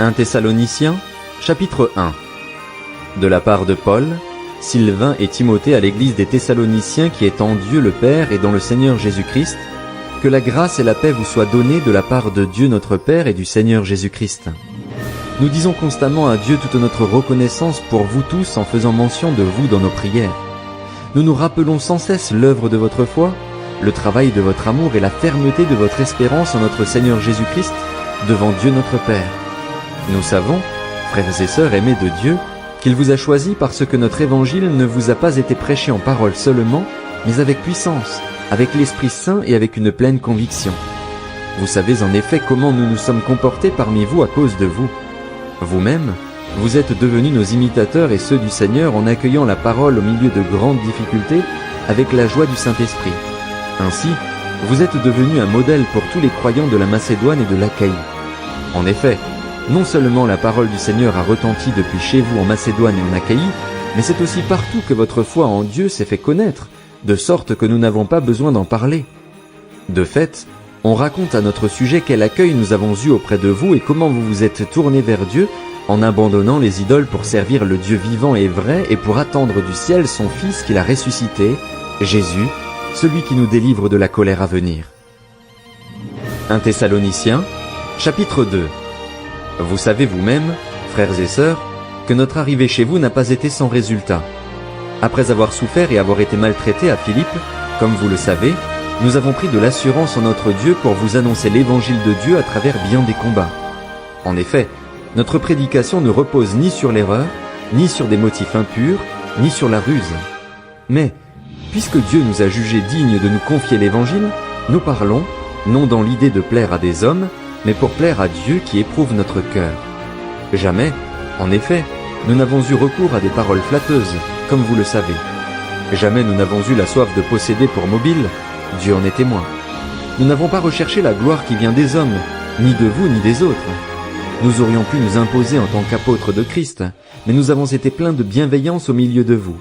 1 Thessaloniciens, chapitre 1. De la part de Paul, Sylvain et Timothée à l'église des Thessaloniciens qui est en Dieu le Père et dans le Seigneur Jésus-Christ, que la grâce et la paix vous soient données de la part de Dieu notre Père et du Seigneur Jésus-Christ. Nous disons constamment à Dieu toute notre reconnaissance pour vous tous en faisant mention de vous dans nos prières. Nous nous rappelons sans cesse l'œuvre de votre foi, le travail de votre amour et la fermeté de votre espérance en notre Seigneur Jésus-Christ devant Dieu notre Père. Nous savons, frères et sœurs aimés de Dieu, qu'il vous a choisis parce que notre évangile ne vous a pas été prêché en parole seulement, mais avec puissance, avec l'Esprit Saint et avec une pleine conviction. Vous savez en effet comment nous nous sommes comportés parmi vous à cause de vous. Vous-même, vous êtes devenus nos imitateurs et ceux du Seigneur en accueillant la parole au milieu de grandes difficultés avec la joie du Saint-Esprit. Ainsi, vous êtes devenus un modèle pour tous les croyants de la Macédoine et de l'Achaïe. En effet, non seulement la parole du Seigneur a retenti depuis chez vous en Macédoine et en Achaïe, mais c'est aussi partout que votre foi en Dieu s'est fait connaître, de sorte que nous n'avons pas besoin d'en parler. De fait, on raconte à notre sujet quel accueil nous avons eu auprès de vous et comment vous vous êtes tournés vers Dieu en abandonnant les idoles pour servir le Dieu vivant et vrai et pour attendre du ciel son Fils qu'il a ressuscité, Jésus, celui qui nous délivre de la colère à venir. 1 Thessaloniciens, chapitre 2. Vous savez vous-même, frères et sœurs, que notre arrivée chez vous n'a pas été sans résultat. Après avoir souffert et avoir été maltraités à Philippe, comme vous le savez, nous avons pris de l'assurance en notre Dieu pour vous annoncer l'évangile de Dieu à travers bien des combats. En effet, notre prédication ne repose ni sur l'erreur, ni sur des motifs impurs, ni sur la ruse. Mais, puisque Dieu nous a jugés dignes de nous confier l'évangile, nous parlons, non dans l'idée de plaire à des hommes, mais pour plaire à Dieu qui éprouve notre cœur. Jamais, en effet, nous n'avons eu recours à des paroles flatteuses, comme vous le savez. Jamais nous n'avons eu la soif de posséder pour mobile, Dieu en est témoin. Nous n'avons pas recherché la gloire qui vient des hommes, ni de vous ni des autres. Nous aurions pu nous imposer en tant qu'apôtres de Christ, mais nous avons été pleins de bienveillance au milieu de vous.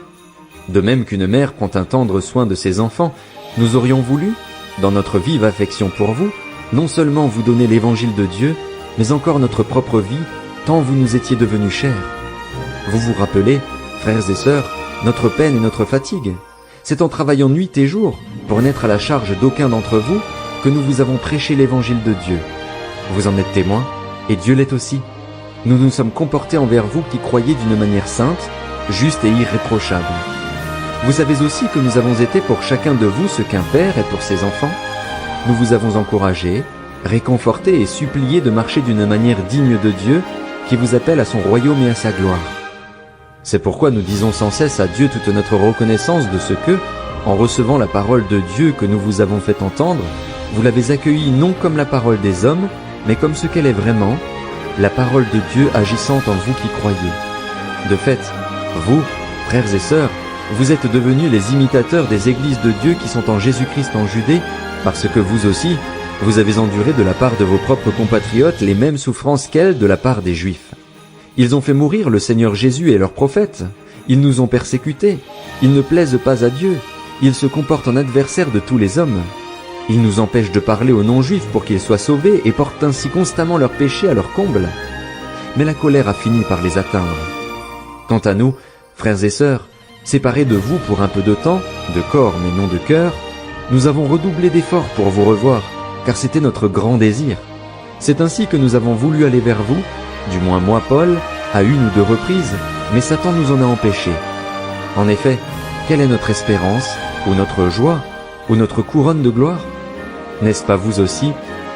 De même qu'une mère prend un tendre soin de ses enfants, nous aurions voulu, dans notre vive affection pour vous, non seulement vous donner l'évangile de Dieu, mais encore notre propre vie, tant vous nous étiez devenus chers. Vous vous rappelez, frères et sœurs, notre peine et notre fatigue. C'est en travaillant nuit et jour, pour n'être à la charge d'aucun d'entre vous, que nous vous avons prêché l'évangile de Dieu. Vous en êtes témoins, et Dieu l'est aussi. Nous nous sommes comportés envers vous qui croyez d'une manière sainte, juste et irréprochable. Vous savez aussi que nous avons été pour chacun de vous ce qu'un père est pour ses enfants. Nous vous avons encouragé, réconforté et supplié de marcher d'une manière digne de Dieu, qui vous appelle à son royaume et à sa gloire. C'est pourquoi nous disons sans cesse à Dieu toute notre reconnaissance de ce que, en recevant la parole de Dieu que nous vous avons fait entendre, vous l'avez accueillie non comme la parole des hommes, mais comme ce qu'elle est vraiment, la parole de Dieu agissant en vous qui croyez. De fait, vous, frères et sœurs, vous êtes devenus les imitateurs des églises de Dieu qui sont en Jésus-Christ en Judée, parce que vous aussi, vous avez enduré de la part de vos propres compatriotes les mêmes souffrances qu'elles de la part des Juifs. Ils ont fait mourir le Seigneur Jésus et leurs prophètes. Ils nous ont persécutés. Ils ne plaisent pas à Dieu. Ils se comportent en adversaires de tous les hommes. Ils nous empêchent de parler aux non-juifs pour qu'ils soient sauvés et portent ainsi constamment leurs péchés à leur comble. Mais la colère a fini par les atteindre. Quant à nous, frères et sœurs, séparés de vous pour un peu de temps, de corps mais non de cœur, nous avons redoublé d'efforts pour vous revoir, car c'était notre grand désir. C'est ainsi que nous avons voulu aller vers vous, du moins moi, Paul, à une ou deux reprises, mais Satan nous en a empêchés. En effet, quelle est notre espérance, ou notre joie, ou notre couronne de gloire? N'est-ce pas vous aussi,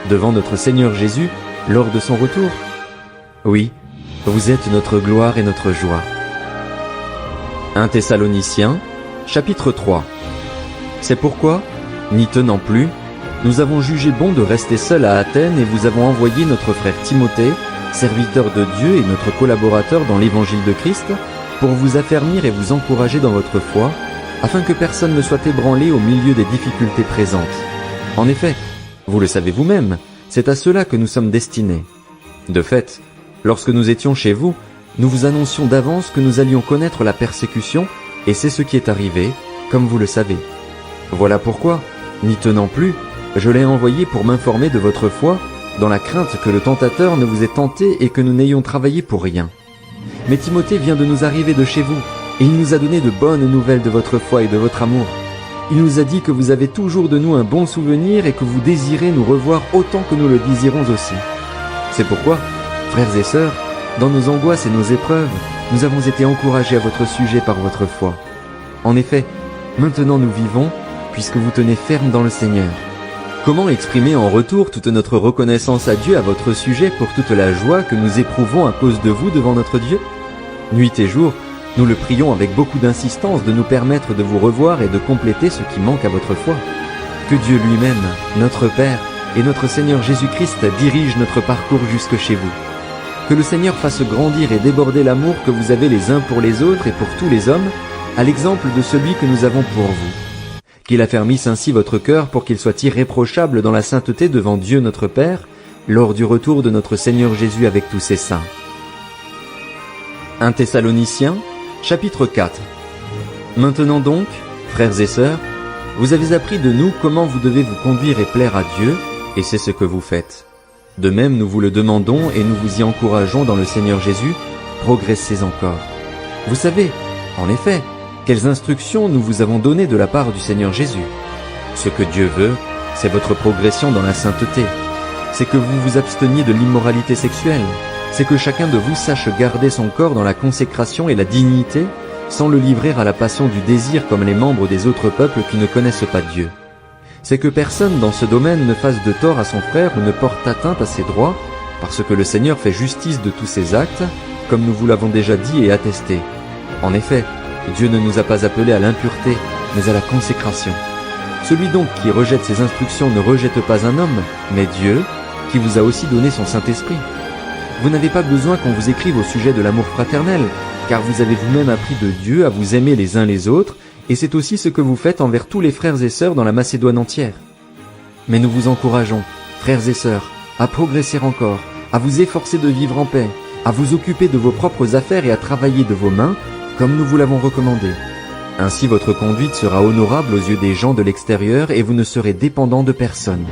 devant notre Seigneur Jésus, lors de son retour? Oui, vous êtes notre gloire et notre joie. 1 Thessaloniciens, chapitre 3. C'est pourquoi, n'y tenant plus, nous avons jugé bon de rester seuls à Athènes et vous avons envoyé notre frère Timothée, serviteur de Dieu et notre collaborateur dans l'évangile de Christ, pour vous affermir et vous encourager dans votre foi, afin que personne ne soit ébranlé au milieu des difficultés présentes. En effet, vous le savez vous-même, c'est à cela que nous sommes destinés. De fait, lorsque nous étions chez vous, nous vous annoncions d'avance que nous allions connaître la persécution, et c'est ce qui est arrivé, comme vous le savez. Voilà pourquoi, n'y tenant plus, je l'ai envoyé pour m'informer de votre foi, dans la crainte que le tentateur ne vous ait tenté et que nous n'ayons travaillé pour rien. Mais Timothée vient de nous arriver de chez vous, et il nous a donné de bonnes nouvelles de votre foi et de votre amour. Il nous a dit que vous avez toujours de nous un bon souvenir et que vous désirez nous revoir autant que nous le désirons aussi. C'est pourquoi, frères et sœurs, dans nos angoisses et nos épreuves, nous avons été encouragés à votre sujet par votre foi. En effet, maintenant nous vivons, puisque vous tenez ferme dans le Seigneur. Comment exprimer en retour toute notre reconnaissance à Dieu à votre sujet pour toute la joie que nous éprouvons à cause de vous devant notre Dieu? Nuit et jour, nous le prions avec beaucoup d'insistance de nous permettre de vous revoir et de compléter ce qui manque à votre foi. Que Dieu lui-même, notre Père et notre Seigneur Jésus-Christ dirigent notre parcours jusque chez vous. Que le Seigneur fasse grandir et déborder l'amour que vous avez les uns pour les autres et pour tous les hommes, à l'exemple de celui que nous avons pour vous. Qu'il affermisse ainsi votre cœur pour qu'il soit irréprochable dans la sainteté devant Dieu notre Père, lors du retour de notre Seigneur Jésus avec tous ses saints. 1 Thessaloniciens, chapitre 4. Maintenant donc, frères et sœurs, vous avez appris de nous comment vous devez vous conduire et plaire à Dieu, et c'est ce que vous faites. De même, nous vous le demandons et nous vous y encourageons dans le Seigneur Jésus, progressez encore. Vous savez, en effet, quelles instructions nous vous avons données de la part du Seigneur Jésus. Ce que Dieu veut, c'est votre progression dans la sainteté. C'est que vous vous absteniez de l'immoralité sexuelle. C'est que chacun de vous sache garder son corps dans la consécration et la dignité, sans le livrer à la passion du désir comme les membres des autres peuples qui ne connaissent pas Dieu. C'est que personne dans ce domaine ne fasse de tort à son frère ou ne porte atteinte à ses droits, parce que le Seigneur fait justice de tous ses actes, comme nous vous l'avons déjà dit et attesté. En effet, Dieu ne nous a pas appelés à l'impureté, mais à la consécration. Celui donc qui rejette ses instructions ne rejette pas un homme, mais Dieu, qui vous a aussi donné son Saint-Esprit. Vous n'avez pas besoin qu'on vous écrive au sujet de l'amour fraternel, car vous avez vous-même appris de Dieu à vous aimer les uns les autres, et c'est aussi ce que vous faites envers tous les frères et sœurs dans la Macédoine entière. Mais nous vous encourageons, frères et sœurs, à progresser encore, à vous efforcer de vivre en paix, à vous occuper de vos propres affaires et à travailler de vos mains, comme nous vous l'avons recommandé. Ainsi votre conduite sera honorable aux yeux des gens de l'extérieur et vous ne serez dépendants de personne.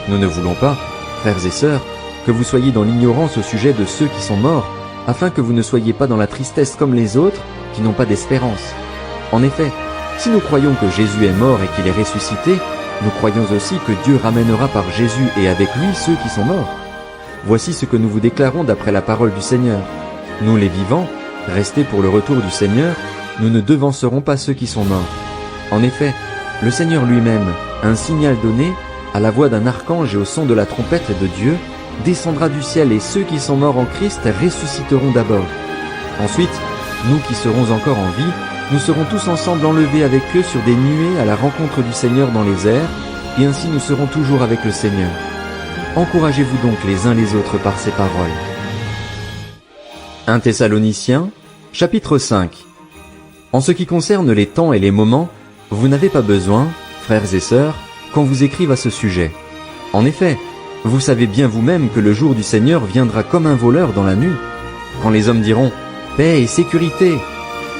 Nous ne voulons pas, frères et sœurs, que vous soyez dans l'ignorance au sujet de ceux qui sont morts, afin que vous ne soyez pas dans la tristesse comme les autres, qui n'ont pas d'espérance. En effet, si nous croyons que Jésus est mort et qu'il est ressuscité, nous croyons aussi que Dieu ramènera par Jésus et avec lui ceux qui sont morts. Voici ce que nous vous déclarons d'après la parole du Seigneur. Nous les vivants, restés pour le retour du Seigneur, nous ne devancerons pas ceux qui sont morts. En effet, le Seigneur lui-même, un signal donné, à la voix d'un archange et au son de la trompette de Dieu, descendra du ciel et ceux qui sont morts en Christ ressusciteront d'abord. Ensuite, nous qui serons encore en vie, nous serons tous ensemble enlevés avec eux sur des nuées à la rencontre du Seigneur dans les airs, et ainsi nous serons toujours avec le Seigneur. Encouragez-vous donc les uns les autres par ces paroles. 1 Thessaloniciens, chapitre 5. En ce qui concerne les temps et les moments, vous n'avez pas besoin, frères et sœurs, qu'on vous écrive à ce sujet. En effet, vous savez bien vous-même que le jour du Seigneur viendra comme un voleur dans la nuit. Quand les hommes diront « paix et sécurité »,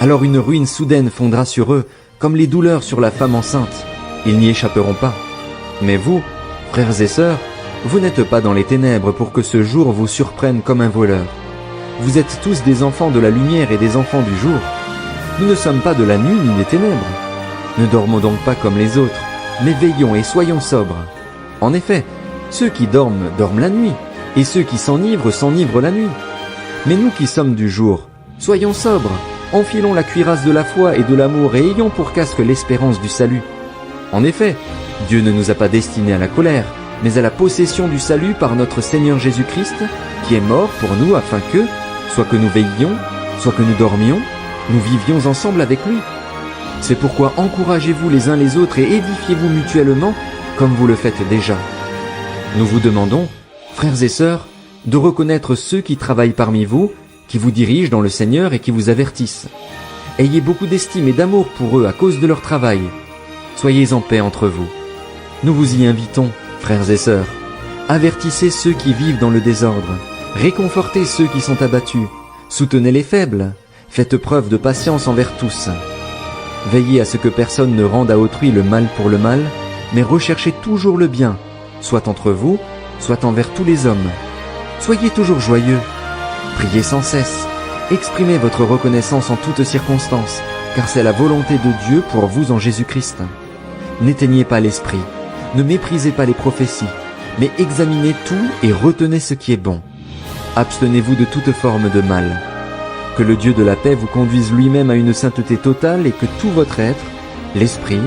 alors une ruine soudaine fondra sur eux, comme les douleurs sur la femme enceinte. Ils n'y échapperont pas. Mais vous, frères et sœurs, vous n'êtes pas dans les ténèbres pour que ce jour vous surprenne comme un voleur. Vous êtes tous des enfants de la lumière et des enfants du jour. Nous ne sommes pas de la nuit ni des ténèbres. Ne dormons donc pas comme les autres, mais veillons et soyons sobres. En effet, ceux qui dorment, dorment la nuit, et ceux qui s'enivrent, s'enivrent la nuit. Mais nous qui sommes du jour, soyons sobres, enfilons la cuirasse de la foi et de l'amour et ayons pour casque l'espérance du salut. En effet, Dieu ne nous a pas destinés à la colère, mais à la possession du salut par notre Seigneur Jésus-Christ, qui est mort pour nous afin que, soit que nous veillions, soit que nous dormions, nous vivions ensemble avec lui. C'est pourquoi encouragez-vous les uns les autres et édifiez-vous mutuellement, comme vous le faites déjà. Nous vous demandons, frères et sœurs, de reconnaître ceux qui travaillent parmi vous, qui vous dirigent dans le Seigneur et qui vous avertissent. Ayez beaucoup d'estime et d'amour pour eux à cause de leur travail. Soyez en paix entre vous. Nous vous y invitons, frères et sœurs. Avertissez ceux qui vivent dans le désordre. Réconfortez ceux qui sont abattus. Soutenez les faibles. Faites preuve de patience envers tous. Veillez à ce que personne ne rende à autrui le mal pour le mal, mais recherchez toujours le bien, soit entre vous, soit envers tous les hommes. Soyez toujours joyeux, priez sans cesse, exprimez votre reconnaissance en toutes circonstances, car c'est la volonté de Dieu pour vous en Jésus-Christ. N'éteignez pas l'esprit, ne méprisez pas les prophéties, mais examinez tout et retenez ce qui est bon. Abstenez-vous de toute forme de mal. Que le Dieu de la paix vous conduise lui-même à une sainteté totale et que tout votre être, l'esprit,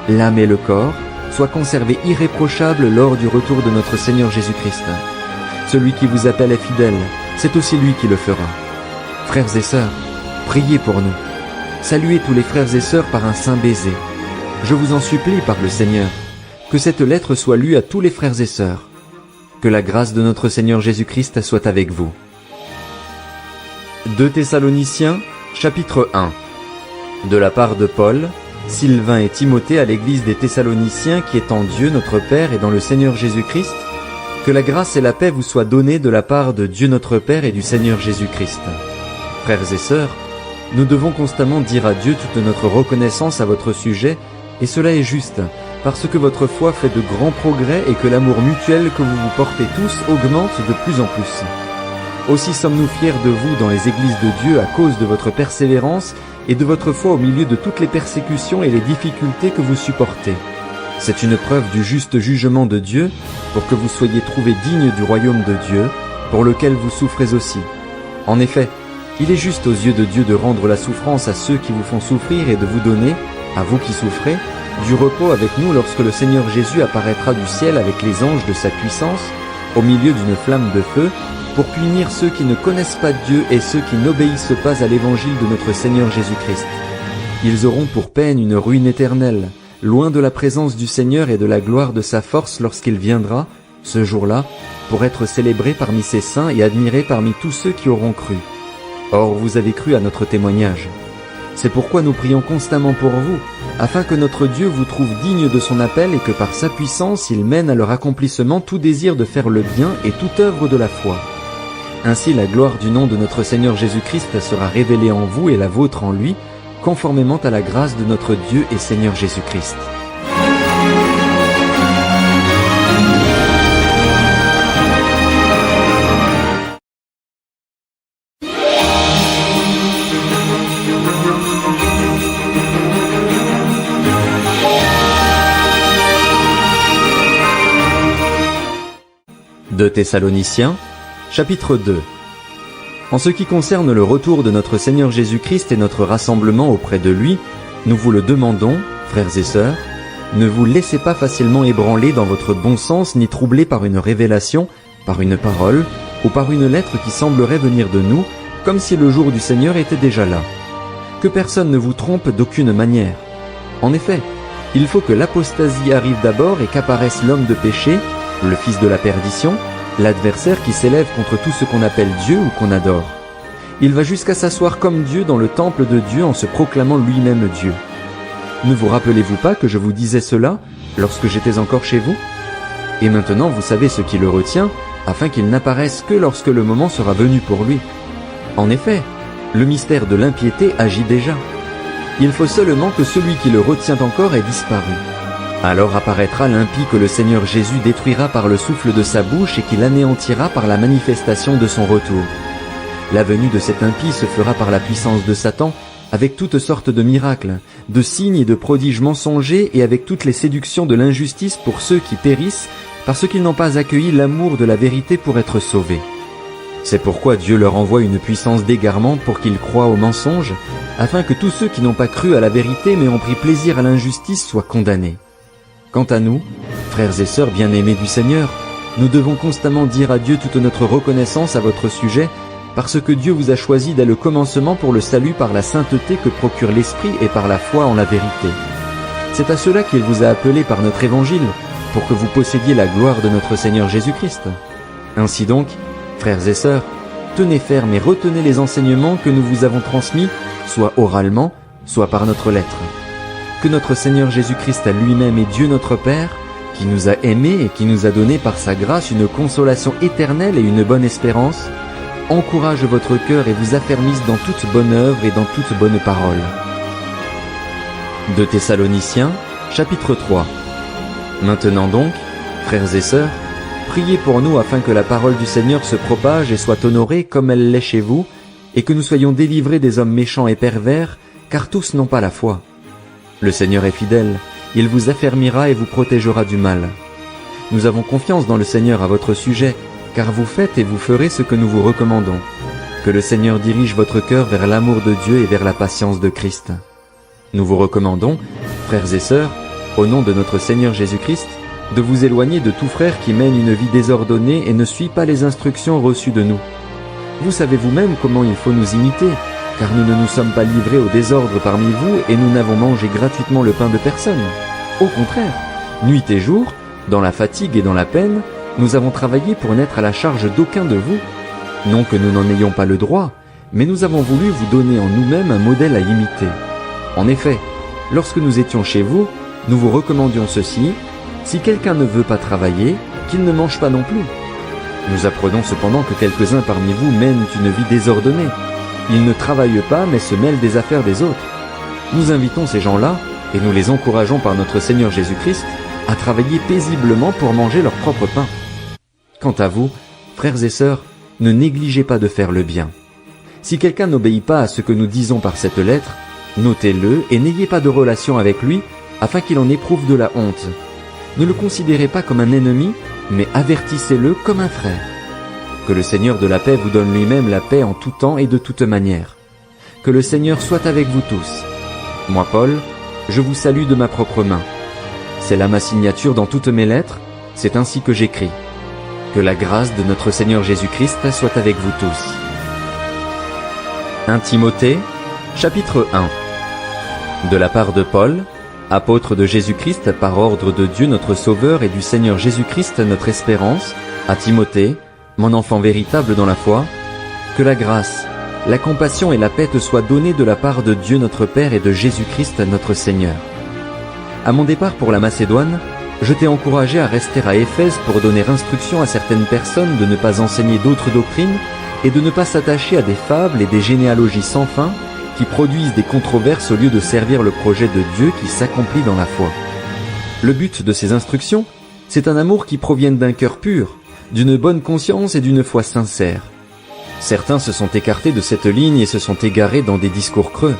l'âme et le corps, soient conservés irréprochables lors du retour de notre Seigneur Jésus-Christ. Celui qui vous appelle est fidèle, c'est aussi lui qui le fera. Frères et sœurs, priez pour nous. Saluez tous les frères et sœurs par un saint baiser. Je vous en supplie par le Seigneur, que cette lettre soit lue à tous les frères et sœurs. Que la grâce de notre Seigneur Jésus-Christ soit avec vous. 2 Thessaloniciens, chapitre 1. De la part de Paul, Sylvain et Timothée à l'église des Thessaloniciens qui est en Dieu notre Père et dans le Seigneur Jésus-Christ, que la grâce et la paix vous soient données de la part de Dieu notre Père et du Seigneur Jésus-Christ. Frères et sœurs, nous devons constamment dire à Dieu toute notre reconnaissance à votre sujet, et cela est juste, parce que votre foi fait de grands progrès et que l'amour mutuel que vous vous portez tous augmente de plus en plus. Aussi sommes-nous fiers de vous dans les églises de Dieu à cause de votre persévérance et de votre foi au milieu de toutes les persécutions et les difficultés que vous supportez. C'est une preuve du juste jugement de Dieu pour que vous soyez trouvés dignes du royaume de Dieu, pour lequel vous souffrez aussi. En effet, il est juste aux yeux de Dieu de rendre la souffrance à ceux qui vous font souffrir et de vous donner, à vous qui souffrez, du repos avec nous lorsque le Seigneur Jésus apparaîtra du ciel avec les anges de sa puissance, au milieu d'une flamme de feu, pour punir ceux qui ne connaissent pas Dieu et ceux qui n'obéissent pas à l'évangile de notre Seigneur Jésus-Christ. Ils auront pour peine une ruine éternelle, loin de la présence du Seigneur et de la gloire de sa force lorsqu'il viendra, ce jour-là, pour être célébré parmi ses saints et admiré parmi tous ceux qui auront cru. Or vous avez cru à notre témoignage. C'est pourquoi nous prions constamment pour vous, afin que notre Dieu vous trouve digne de son appel et que par sa puissance il mène à leur accomplissement tout désir de faire le bien et toute œuvre de la foi. Ainsi la gloire du nom de notre Seigneur Jésus-Christ sera révélée en vous et la vôtre en lui, conformément à la grâce de notre Dieu et Seigneur Jésus-Christ. De Thessaloniciens, chapitre 2. En ce qui concerne le retour de notre Seigneur Jésus-Christ et notre rassemblement auprès de lui, nous vous le demandons, frères et sœurs, ne vous laissez pas facilement ébranler dans votre bon sens ni troubler par une révélation, par une parole ou par une lettre qui semblerait venir de nous, comme si le jour du Seigneur était déjà là. Que personne ne vous trompe d'aucune manière. En effet, il faut que l'apostasie arrive d'abord et qu'apparaisse l'homme de péché, le fils de la perdition, l'adversaire qui s'élève contre tout ce qu'on appelle Dieu ou qu'on adore. Il va jusqu'à s'asseoir comme Dieu dans le temple de Dieu en se proclamant lui-même Dieu. Ne vous rappelez-vous pas que je vous disais cela lorsque j'étais encore chez vous? Et maintenant vous savez ce qui le retient, afin qu'il n'apparaisse que lorsque le moment sera venu pour lui. En effet, le mystère de l'impiété agit déjà. Il faut seulement que celui qui le retient encore ait disparu. Alors apparaîtra l'impie que le Seigneur Jésus détruira par le souffle de sa bouche et qu'il anéantira par la manifestation de son retour. La venue de cet impie se fera par la puissance de Satan, avec toutes sortes de miracles, de signes et de prodiges mensongers et avec toutes les séductions de l'injustice pour ceux qui périssent, parce qu'ils n'ont pas accueilli l'amour de la vérité pour être sauvés. C'est pourquoi Dieu leur envoie une puissance d'égarement pour qu'ils croient au mensonge, afin que tous ceux qui n'ont pas cru à la vérité mais ont pris plaisir à l'injustice soient condamnés. Quant à nous, frères et sœurs bien-aimés du Seigneur, nous devons constamment dire à Dieu toute notre reconnaissance à votre sujet, parce que Dieu vous a choisi dès le commencement pour le salut par la sainteté que procure l'Esprit et par la foi en la vérité. C'est à cela qu'il vous a appelé par notre évangile, pour que vous possédiez la gloire de notre Seigneur Jésus-Christ. Ainsi donc, frères et sœurs, tenez ferme et retenez les enseignements que nous vous avons transmis, soit oralement, soit par notre lettre. Que notre Seigneur Jésus-Christ à lui-même et Dieu notre Père, qui nous a aimés et qui nous a donné par sa grâce une consolation éternelle et une bonne espérance, encourage votre cœur et vous affermisse dans toute bonne œuvre et dans toute bonne parole. De Thessaloniciens, chapitre 3. Maintenant donc, frères et sœurs, priez pour nous afin que la parole du Seigneur se propage et soit honorée comme elle l'est chez vous, et que nous soyons délivrés des hommes méchants et pervers, car tous n'ont pas la foi. Le Seigneur est fidèle, il vous affermira et vous protégera du mal. Nous avons confiance dans le Seigneur à votre sujet, car vous faites et vous ferez ce que nous vous recommandons. Que le Seigneur dirige votre cœur vers l'amour de Dieu et vers la patience de Christ. Nous vous recommandons, frères et sœurs, au nom de notre Seigneur Jésus-Christ, de vous éloigner de tout frère qui mène une vie désordonnée et ne suit pas les instructions reçues de nous. Vous savez vous-même comment il faut nous imiter, car nous ne nous sommes pas livrés au désordre parmi vous et nous n'avons mangé gratuitement le pain de personne. Au contraire, nuit et jour, dans la fatigue et dans la peine, nous avons travaillé pour n'être à la charge d'aucun de vous. Non que nous n'en ayons pas le droit, mais nous avons voulu vous donner en nous-mêmes un modèle à imiter. En effet, lorsque nous étions chez vous, nous vous recommandions ceci: si quelqu'un ne veut pas travailler, qu'il ne mange pas non plus. Nous apprenons cependant que quelques-uns parmi vous mènent une vie désordonnée. Ils ne travaillent pas mais se mêlent des affaires des autres. Nous invitons ces gens-là, et nous les encourageons par notre Seigneur Jésus-Christ, à travailler paisiblement pour manger leur propre pain. Quant à vous, frères et sœurs, ne négligez pas de faire le bien. Si quelqu'un n'obéit pas à ce que nous disons par cette lettre, notez-le et n'ayez pas de relation avec lui, afin qu'il en éprouve de la honte. Ne le considérez pas comme un ennemi, mais avertissez-le comme un frère. Que le Seigneur de la paix vous donne lui-même la paix en tout temps et de toute manière. Que le Seigneur soit avec vous tous. Moi, Paul, je vous salue de ma propre main. C'est là ma signature dans toutes mes lettres, c'est ainsi que j'écris. Que la grâce de notre Seigneur Jésus-Christ soit avec vous tous. 1 Timothée, chapitre 1. De la part de Paul, apôtre de Jésus-Christ par ordre de Dieu notre Sauveur et du Seigneur Jésus-Christ notre espérance, à Timothée, mon enfant véritable dans la foi, que la grâce, la compassion et la paix te soient données de la part de Dieu notre Père et de Jésus-Christ notre Seigneur. À mon départ pour la Macédoine, je t'ai encouragé à rester à Éphèse pour donner instruction à certaines personnes de ne pas enseigner d'autres doctrines et de ne pas s'attacher à des fables et des généalogies sans fin qui produisent des controverses au lieu de servir le projet de Dieu qui s'accomplit dans la foi. Le but de ces instructions, c'est un amour qui provienne d'un cœur pur, d'une bonne conscience et d'une foi sincère. Certains se sont écartés de cette ligne et se sont égarés dans des discours creux.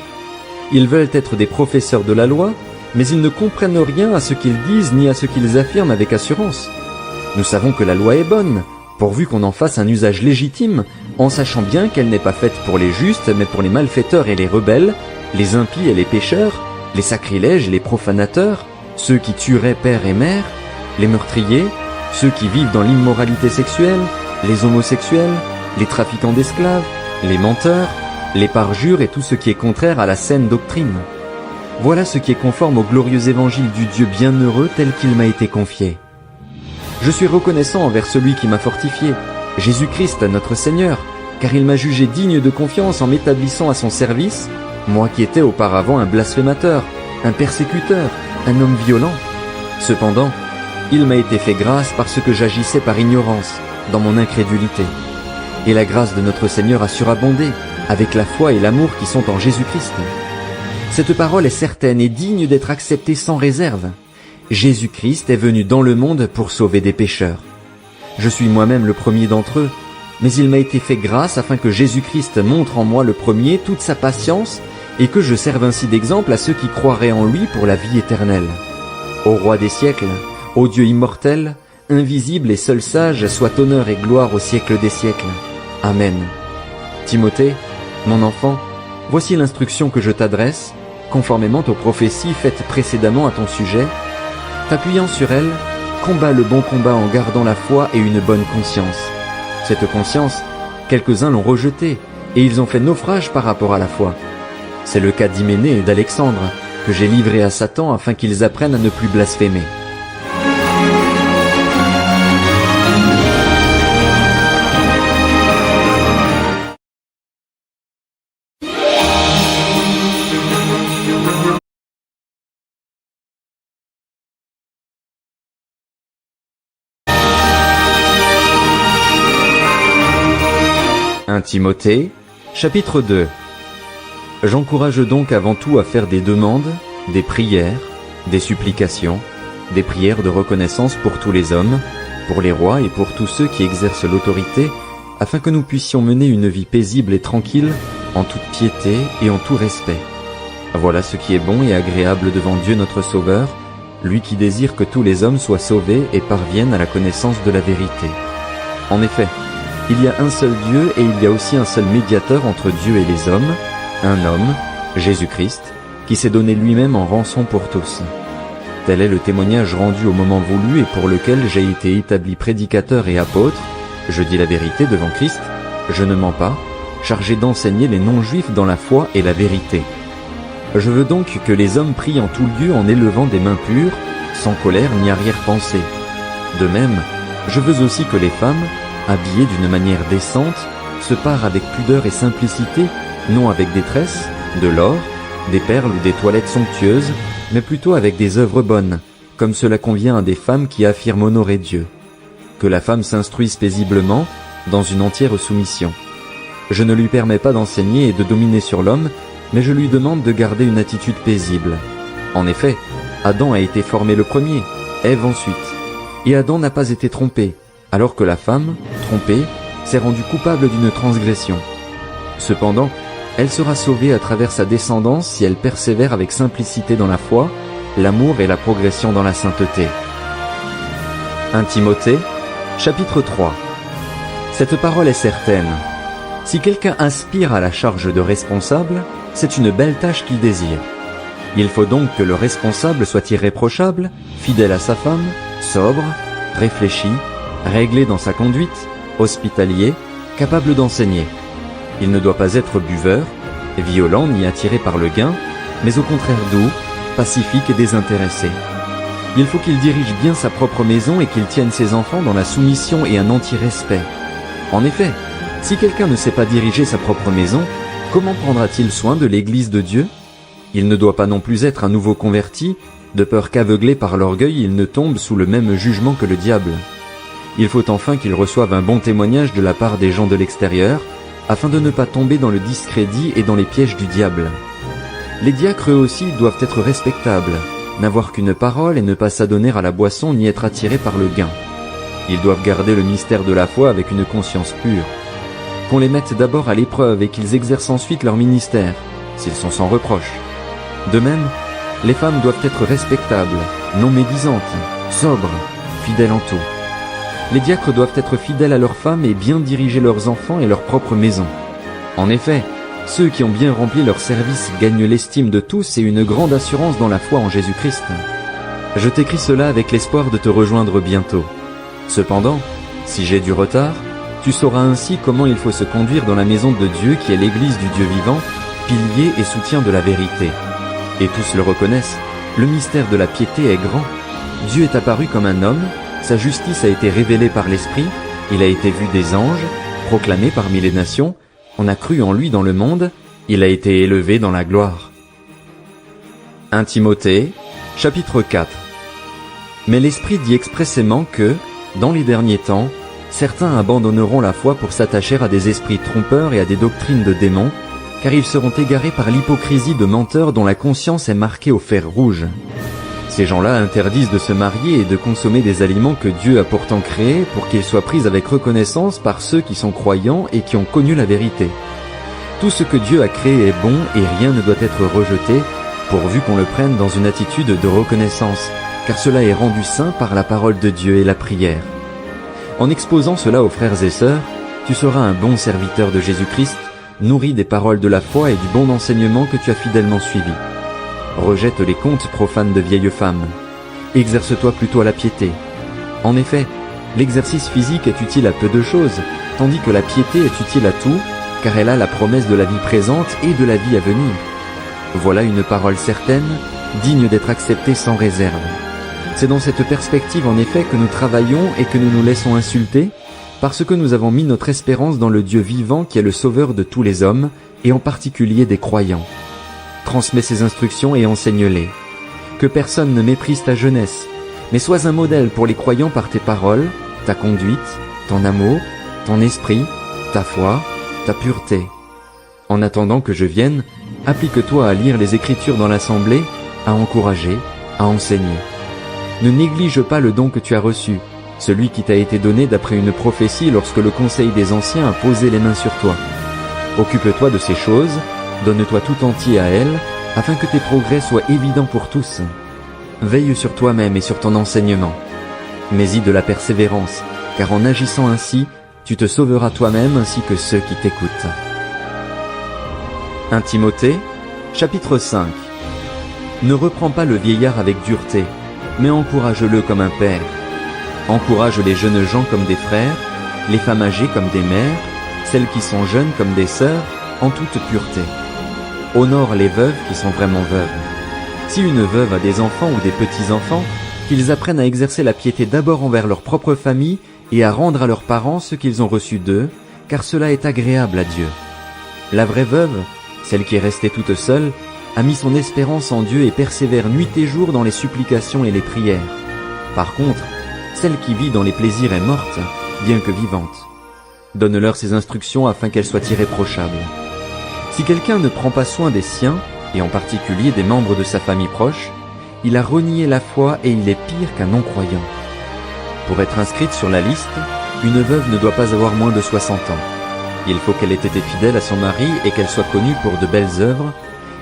Ils veulent être des professeurs de la loi, mais ils ne comprennent rien à ce qu'ils disent ni à ce qu'ils affirment avec assurance. Nous savons que la loi est bonne, pourvu qu'on en fasse un usage légitime, en sachant bien qu'elle n'est pas faite pour les justes, mais pour les malfaiteurs et les rebelles, les impies et les pécheurs, les sacrilèges et les profanateurs, ceux qui tueraient père et mère, les meurtriers, ceux qui vivent dans l'immoralité sexuelle, les homosexuels, les trafiquants d'esclaves, les menteurs, les parjures et tout ce qui est contraire à la saine doctrine. Voilà ce qui est conforme au glorieux évangile du Dieu bienheureux tel qu'il m'a été confié. Je suis reconnaissant envers celui qui m'a fortifié, Jésus-Christ notre Seigneur, car il m'a jugé digne de confiance en m'établissant à son service, moi qui étais auparavant un blasphémateur, un persécuteur, un homme violent. Cependant, il m'a été fait grâce parce que j'agissais par ignorance, dans mon incrédulité. Et la grâce de notre Seigneur a surabondé, avec la foi et l'amour qui sont en Jésus-Christ. Cette parole est certaine et digne d'être acceptée sans réserve. Jésus-Christ est venu dans le monde pour sauver des pécheurs. Je suis moi-même le premier d'entre eux, mais il m'a été fait grâce afin que Jésus-Christ montre en moi le premier toute sa patience et que je serve ainsi d'exemple à ceux qui croiraient en lui pour la vie éternelle. Ô Roi des siècles, ô Dieu immortel, invisible et seul sage, soit honneur et gloire au siècle des siècles. Amen. Timothée, mon enfant, voici l'instruction que je t'adresse, conformément aux prophéties faites précédemment à ton sujet. T'appuyant sur elle, combat le bon combat en gardant la foi et une bonne conscience. Cette conscience, quelques-uns l'ont rejetée, et ils ont fait naufrage par rapport à la foi. C'est le cas d'Hyménée et d'Alexandre, que j'ai livrés à Satan afin qu'ils apprennent à ne plus blasphémer. Timothée, chapitre 2. J'encourage donc avant tout à faire des demandes, des prières, des supplications, des prières de reconnaissance pour tous les hommes, pour les rois et pour tous ceux qui exercent l'autorité, afin que nous puissions mener une vie paisible et tranquille, en toute piété et en tout respect. Voilà ce qui est bon et agréable devant Dieu notre Sauveur, lui qui désire que tous les hommes soient sauvés et parviennent à la connaissance de la vérité. En effet, il y a un seul Dieu et il y a aussi un seul médiateur entre Dieu et les hommes, un homme, Jésus-Christ, qui s'est donné lui-même en rançon pour tous. Tel est le témoignage rendu au moment voulu et pour lequel j'ai été établi prédicateur et apôtre, je dis la vérité devant Christ, je ne mens pas, chargé d'enseigner les non-juifs dans la foi et la vérité. Je veux donc que les hommes prient en tout lieu en élevant des mains pures, sans colère ni arrière-pensée. De même, je veux aussi que les femmes, habillées d'une manière décente, se parent avec pudeur et simplicité, non avec des tresses, de l'or, des perles ou des toilettes somptueuses, mais plutôt avec des œuvres bonnes, comme cela convient à des femmes qui affirment honorer Dieu. Que la femme s'instruise paisiblement, dans une entière soumission. Je ne lui permets pas d'enseigner et de dominer sur l'homme, mais je lui demande de garder une attitude paisible. En effet, Adam a été formé le premier, Ève ensuite. Et Adam n'a pas été trompé, alors que la femme, trompée, s'est rendue coupable d'une transgression. Cependant, elle sera sauvée à travers sa descendance si elle persévère avec simplicité dans la foi, l'amour et la progression dans la sainteté. 1 Timothée, chapitre 3. Cette parole est certaine. Si quelqu'un aspire à la charge de responsable, c'est une belle tâche qu'il désire. Il faut donc que le responsable soit irréprochable, fidèle à sa femme, sobre, réfléchi, réglé dans sa conduite, hospitalier, capable d'enseigner. Il ne doit pas être buveur, violent ni attiré par le gain, mais au contraire doux, pacifique et désintéressé. Il faut qu'il dirige bien sa propre maison et qu'il tienne ses enfants dans la soumission et un anti-respect. En effet, si quelqu'un ne sait pas diriger sa propre maison, comment prendra-t-il soin de l'Église de Dieu? Il ne doit pas non plus être un nouveau converti, de peur qu'aveuglé par l'orgueil il ne tombe sous le même jugement que le diable. Il faut enfin qu'il reçoive un bon témoignage de la part des gens de l'extérieur, afin de ne pas tomber dans le discrédit et dans les pièges du diable. Les diacres eux aussi doivent être respectables, n'avoir qu'une parole et ne pas s'adonner à la boisson ni être attirés par le gain. Ils doivent garder le mystère de la foi avec une conscience pure. Qu'on les mette d'abord à l'épreuve et qu'ils exercent ensuite leur ministère, s'ils sont sans reproche. De même, les femmes doivent être respectables, non médisantes, sobres, fidèles en tout. Les diacres doivent être fidèles à leurs femmes et bien diriger leurs enfants et leur propre maison. En effet, ceux qui ont bien rempli leur service gagnent l'estime de tous et une grande assurance dans la foi en Jésus-Christ. Je t'écris cela avec l'espoir de te rejoindre bientôt. Cependant, si j'ai du retard, tu sauras ainsi comment il faut se conduire dans la maison de Dieu qui est l'Église du Dieu vivant, pilier et soutien de la vérité. Et tous le reconnaissent, le mystère de la piété est grand. Dieu est apparu comme un homme, sa justice a été révélée par l'Esprit, il a été vu des anges, proclamé parmi les nations, on a cru en lui dans le monde, il a été élevé dans la gloire. 1 Timothée, chapitre 4. Mais l'Esprit dit expressément que, dans les derniers temps, certains abandonneront la foi pour s'attacher à des esprits trompeurs et à des doctrines de démons, car ils seront égarés par l'hypocrisie de menteurs dont la conscience est marquée au fer rouge. Ces gens-là interdisent de se marier et de consommer des aliments que Dieu a pourtant créés pour qu'ils soient pris avec reconnaissance par ceux qui sont croyants et qui ont connu la vérité. Tout ce que Dieu a créé est bon et rien ne doit être rejeté, pourvu qu'on le prenne dans une attitude de reconnaissance, car cela est rendu saint par la parole de Dieu et la prière. En exposant cela aux frères et sœurs, tu seras un bon serviteur de Jésus-Christ, nourri des paroles de la foi et du bon enseignement que tu as fidèlement suivi. Rejette les contes profanes de vieilles femmes. Exerce-toi plutôt à la piété. En effet, l'exercice physique est utile à peu de choses, tandis que la piété est utile à tout, car elle a la promesse de la vie présente et de la vie à venir. Voilà une parole certaine, digne d'être acceptée sans réserve. C'est dans cette perspective en effet que nous travaillons et que nous nous laissons insulter, parce que nous avons mis notre espérance dans le Dieu vivant qui est le sauveur de tous les hommes, et en particulier des croyants. Transmets ces instructions et enseigne-les. Que personne ne méprise ta jeunesse, mais sois un modèle pour les croyants par tes paroles, ta conduite, ton amour, ton esprit, ta foi, ta pureté. En attendant que je vienne, applique-toi à lire les Écritures dans l'assemblée, à encourager, à enseigner. Ne néglige pas le don que tu as reçu, celui qui t'a été donné d'après une prophétie lorsque le conseil des anciens a posé les mains sur toi. Occupe-toi de ces choses, donne-toi tout entier à elles, afin que tes progrès soient évidents pour tous. Veille sur toi-même et sur ton enseignement. Mets-y de la persévérance, car en agissant ainsi, tu te sauveras toi-même ainsi que ceux qui t'écoutent. 1 Timothée, chapitre 5. Ne reprends pas le vieillard avec dureté, mais encourage-le comme un père. Encourage les jeunes gens comme des frères, les femmes âgées comme des mères, celles qui sont jeunes comme des sœurs, en toute pureté. Honore les veuves qui sont vraiment veuves. Si une veuve a des enfants ou des petits-enfants, qu'ils apprennent à exercer la piété d'abord envers leur propre famille et à rendre à leurs parents ce qu'ils ont reçu d'eux, car cela est agréable à Dieu. La vraie veuve, celle qui est restée toute seule, a mis son espérance en Dieu et persévère nuit et jour dans les supplications et les prières. Par contre, celle qui vit dans les plaisirs est morte, bien que vivante. Donne-leur ses instructions afin qu'elles soient irréprochables. Si quelqu'un ne prend pas soin des siens, et en particulier des membres de sa famille proche, il a renié la foi et il est pire qu'un non-croyant. Pour être inscrite sur la liste, une veuve ne doit pas avoir moins de 60 ans. Il faut qu'elle ait été fidèle à son mari et qu'elle soit connue pour de belles œuvres,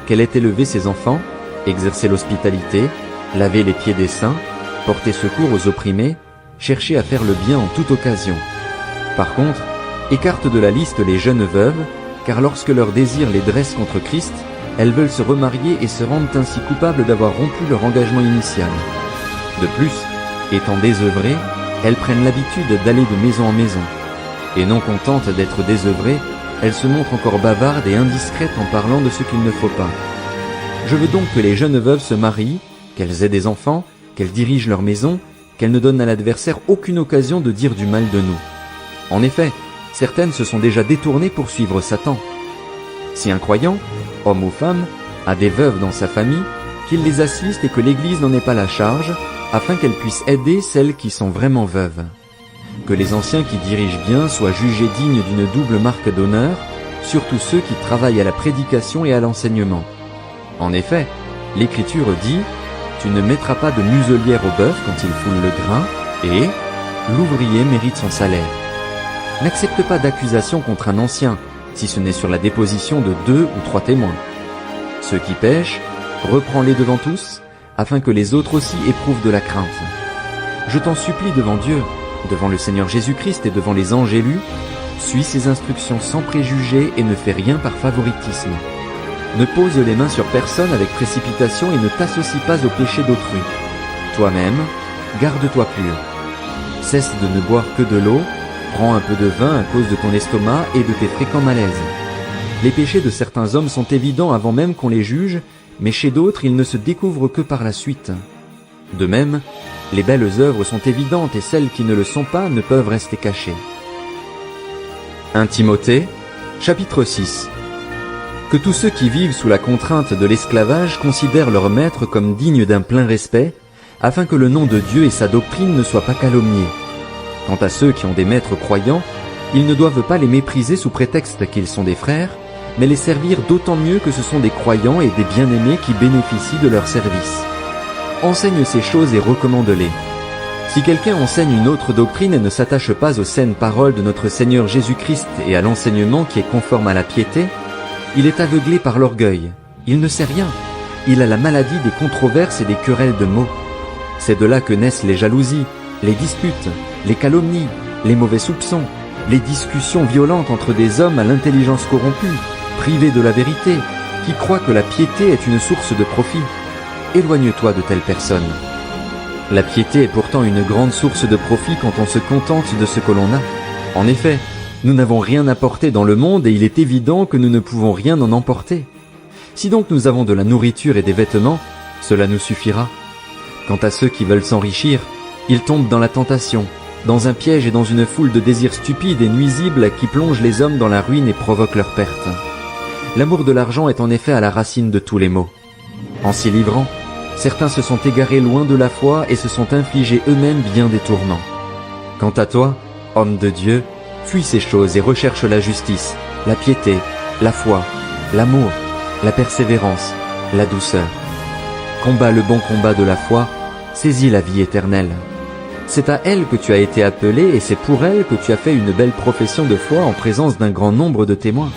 qu'elle ait élevé ses enfants, exercé l'hospitalité, lavé les pieds des saints, porté secours aux opprimés, cherché à faire le bien en toute occasion. Par contre, écarte de la liste les jeunes veuves, car lorsque leur désir les dresse contre Christ, elles veulent se remarier et se rendent ainsi coupables d'avoir rompu leur engagement initial. De plus, étant désœuvrées, elles prennent l'habitude d'aller de maison en maison. Et non contentes d'être désœuvrées, elles se montrent encore bavardes et indiscrètes en parlant de ce qu'il ne faut pas. Je veux donc que les jeunes veuves se marient, qu'elles aient des enfants, qu'elles dirigent leur maison, qu'elles ne donnent à l'adversaire aucune occasion de dire du mal de nous. En effet, certaines se sont déjà détournées pour suivre Satan. Si un croyant, homme ou femme, a des veuves dans sa famille, qu'il les assiste et que l'Église n'en ait pas la charge, afin qu'elle puisse aider celles qui sont vraiment veuves. Que les anciens qui dirigent bien soient jugés dignes d'une double marque d'honneur, surtout ceux qui travaillent à la prédication et à l'enseignement. En effet, l'Écriture dit « Tu ne mettras pas de muselière au bœuf quand il foule le grain » et « L'ouvrier mérite son salaire ». N'accepte pas d'accusation contre un ancien, si ce n'est sur la déposition de 2 ou 3 témoins. Ceux qui pêchent, reprends-les devant tous, afin que les autres aussi éprouvent de la crainte. Je t'en supplie devant Dieu, devant le Seigneur Jésus-Christ et devant les anges élus, suis ses instructions sans préjugés et ne fais rien par favoritisme. Ne pose les mains sur personne avec précipitation et ne t'associe pas au péché d'autrui. Toi-même, garde-toi pur. Cesse de ne boire que de l'eau, prends un peu de vin à cause de ton estomac et de tes fréquents malaises. Les péchés de certains hommes sont évidents avant même qu'on les juge, mais chez d'autres ils ne se découvrent que par la suite. De même, les belles œuvres sont évidentes et celles qui ne le sont pas ne peuvent rester cachées. 1 Timothée, chapitre 6. Que tous ceux qui vivent sous la contrainte de l'esclavage considèrent leur maître comme digne d'un plein respect, afin que le nom de Dieu et sa doctrine ne soient pas calomniés. Quant à ceux qui ont des maîtres croyants, ils ne doivent pas les mépriser sous prétexte qu'ils sont des frères, mais les servir d'autant mieux que ce sont des croyants et des bien-aimés qui bénéficient de leur service. Enseigne ces choses et recommande-les. Si quelqu'un enseigne une autre doctrine et ne s'attache pas aux saines paroles de notre Seigneur Jésus-Christ et à l'enseignement qui est conforme à la piété, il est aveuglé par l'orgueil. Il ne sait rien. Il a la maladie des controverses et des querelles de mots. C'est de là que naissent les jalousies, les disputes, les calomnies, les mauvais soupçons, les discussions violentes entre des hommes à l'intelligence corrompue, privés de la vérité, qui croient que la piété est une source de profit. Éloigne-toi de telles personnes. La piété est pourtant une grande source de profit quand on se contente de ce que l'on a. En effet, nous n'avons rien apporté dans le monde et il est évident que nous ne pouvons rien en emporter. Si donc nous avons de la nourriture et des vêtements, cela nous suffira. Quant à ceux qui veulent s'enrichir, ils tombent dans la tentation, dans un piège et dans une foule de désirs stupides et nuisibles qui plongent les hommes dans la ruine et provoquent leur perte. L'amour de l'argent est en effet à la racine de tous les maux. En s'y livrant, certains se sont égarés loin de la foi et se sont infligés eux-mêmes bien des tourments. Quant à toi, homme de Dieu, fuis ces choses et recherche la justice, la piété, la foi, l'amour, la persévérance, la douceur. Combat le bon combat de la foi, saisis la vie éternelle. C'est à elle que tu as été appelé et c'est pour elle que tu as fait une belle profession de foi en présence d'un grand nombre de témoins.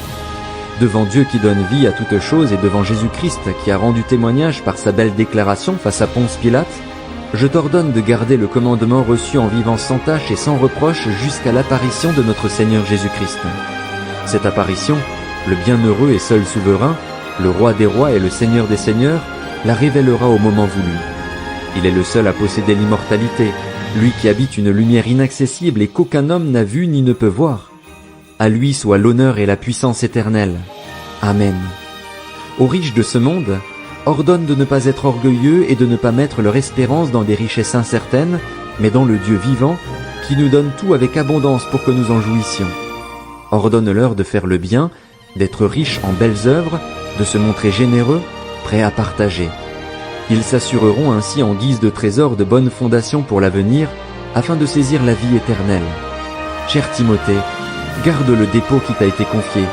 Devant Dieu qui donne vie à toutes choses et devant Jésus-Christ qui a rendu témoignage par sa belle déclaration face à Ponce Pilate, je t'ordonne de garder le commandement reçu en vivant sans tache et sans reproche jusqu'à l'apparition de notre Seigneur Jésus-Christ. Cette apparition, le bienheureux et seul souverain, le roi des rois et le seigneur des seigneurs, la révélera au moment voulu. Il est le seul à posséder l'immortalité, lui qui habite une lumière inaccessible et qu'aucun homme n'a vu ni ne peut voir. À lui soit l'honneur et la puissance éternelle. Amen. Aux riches de ce monde, ordonne de ne pas être orgueilleux et de ne pas mettre leur espérance dans des richesses incertaines, mais dans le Dieu vivant, qui nous donne tout avec abondance pour que nous en jouissions. Ordonne-leur de faire le bien, d'être riches en belles œuvres, de se montrer généreux, prêts à partager. Ils s'assureront ainsi en guise de trésor de bonnes fondations pour l'avenir, afin de saisir la vie éternelle. Cher Timothée, garde le dépôt qui t'a été confié.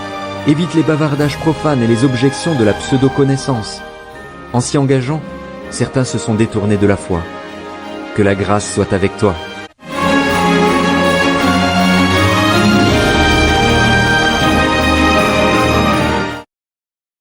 Évite les bavardages profanes et les objections de la pseudo-connaissance. En s'y engageant, certains se sont détournés de la foi. Que la grâce soit avec toi.